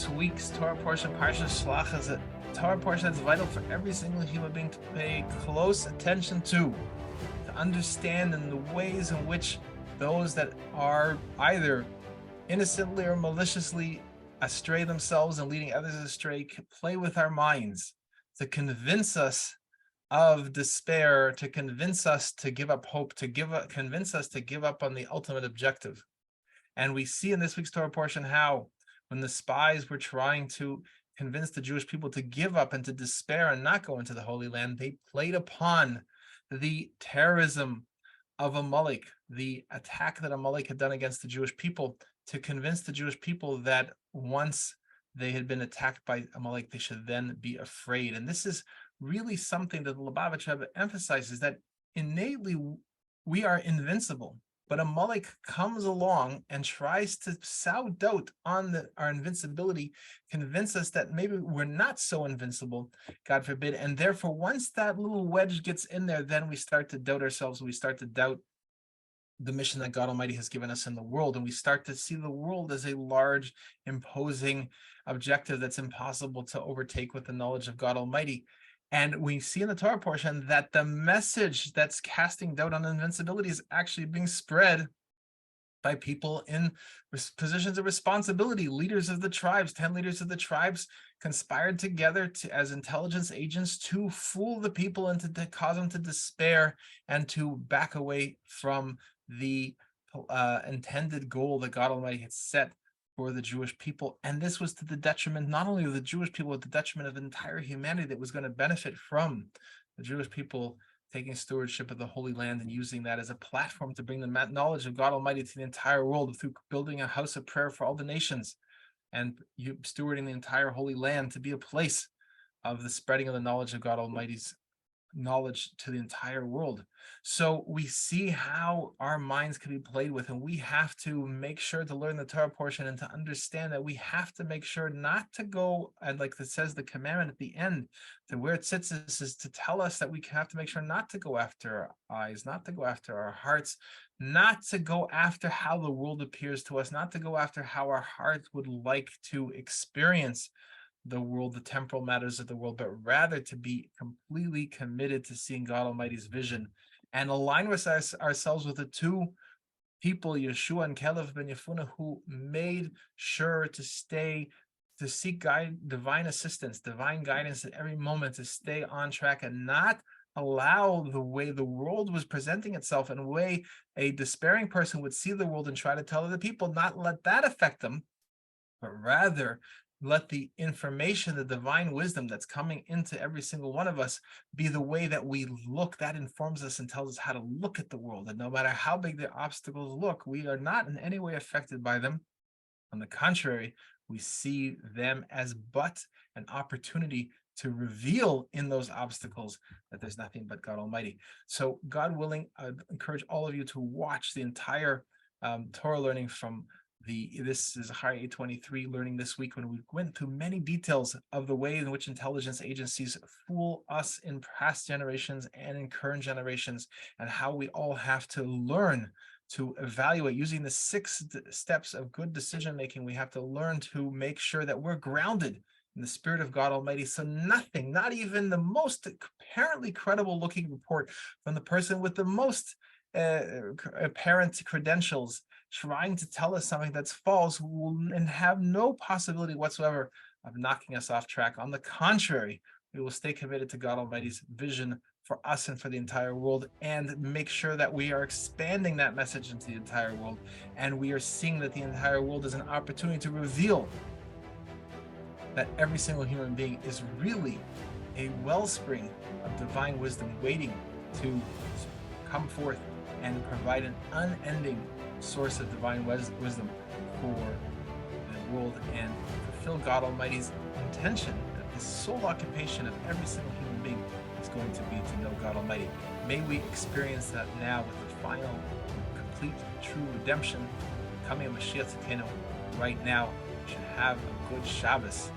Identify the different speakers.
Speaker 1: this week's Torah portion, Parshas Shelach, is a Torah portion that's vital for every single human being to pay close attention to understand in the ways in which those that are either innocently or maliciously astray themselves and leading others astray can play with our minds to convince us of despair, to convince us to give up hope, convince us to give up on the ultimate objective. And we see in this week's Torah portion how when the spies were trying to convince the Jewish people to give up and to despair and not go into the Holy Land, they played upon the terrorism of Amalek, the attack that Amalek had done against the Jewish people, to convince the Jewish people that once they had been attacked by Amalek, they should then be afraid. And this is really something that the Lubavitch Rebbe emphasizes, that innately we are invincible. But Amalek comes along and tries to sow doubt on our invincibility, convince us that maybe we're not so invincible, God forbid. And therefore, once that little wedge gets in there, then we start to doubt ourselves. We start to doubt the mission that God Almighty has given us in the world. And we start to see the world as a large, imposing objective that's impossible to overtake with the knowledge of God Almighty. And we see in the Torah portion that the message that's casting doubt on invincibility is actually being spread by people in positions of responsibility. Leaders of the tribes, 10 leaders of the tribes conspired together as intelligence agents to fool the people and to cause them to despair and to back away from the intended goal that God Almighty had set for the Jewish people. And this was to the detriment not only of the Jewish people, but the detriment of the entire humanity that was going to benefit from the Jewish people taking stewardship of the Holy Land and using that as a platform to bring the knowledge of God Almighty to the entire world through building a house of prayer for all the nations and stewarding the entire Holy Land to be a place of the spreading of the knowledge of God Almighty's knowledge to the entire world. So we see how our minds can be played with, and we have to make sure to learn the Torah portion and to understand that we have to make sure not to go, and like it says the commandment at the end, to where it sits is to tell us that we have to make sure not to go after our eyes, not to go after our hearts, not to go after how the world appears to us, not to go after how our hearts would like to experience the world, the temporal matters of the world, but rather to be completely committed to seeing God Almighty's vision and align with ourselves with the two people, Yeshua and Caleb ben Yefuneh, who made sure to seek divine assistance, divine guidance at every moment, to stay on track and not allow the way the world was presenting itself and the way a despairing person would see the world and try to tell other people, not let that affect them, but rather let the information, the divine wisdom that's coming into every single one of us be the way that we look. That informs us and tells us how to look at the world. And no matter how big the obstacles look, we are not in any way affected by them. On the contrary, we see them as but an opportunity to reveal in those obstacles that there's nothing but God Almighty. So God willing, I encourage all of you to watch the entire Torah learning from this is Zechariah 8:23 learning this week, when we went through many details of the way in which intelligence agencies fool us in past generations and in current generations, and how we all have to learn to evaluate using the 6 steps of good decision making. We have to learn to make sure that we're grounded in the Spirit of God Almighty, so nothing, not even the most apparently credible looking report from the person with the most apparent credentials trying to tell us something that's false and have no possibility whatsoever of knocking us off track. On the contrary, we will stay committed to God Almighty's vision for us and for the entire world, and make sure that we are expanding that message into the entire world, and we are seeing that the entire world is an opportunity to reveal that every single human being is really a wellspring of divine wisdom waiting to come forth and provide an unending source of divine wisdom for the world, and fulfill God Almighty's intention that the sole occupation of every single human being is going to be to know God Almighty. May we experience that now with the final, complete, true redemption coming of Mashiach Tzidkenu right now. We should have a good Shabbos.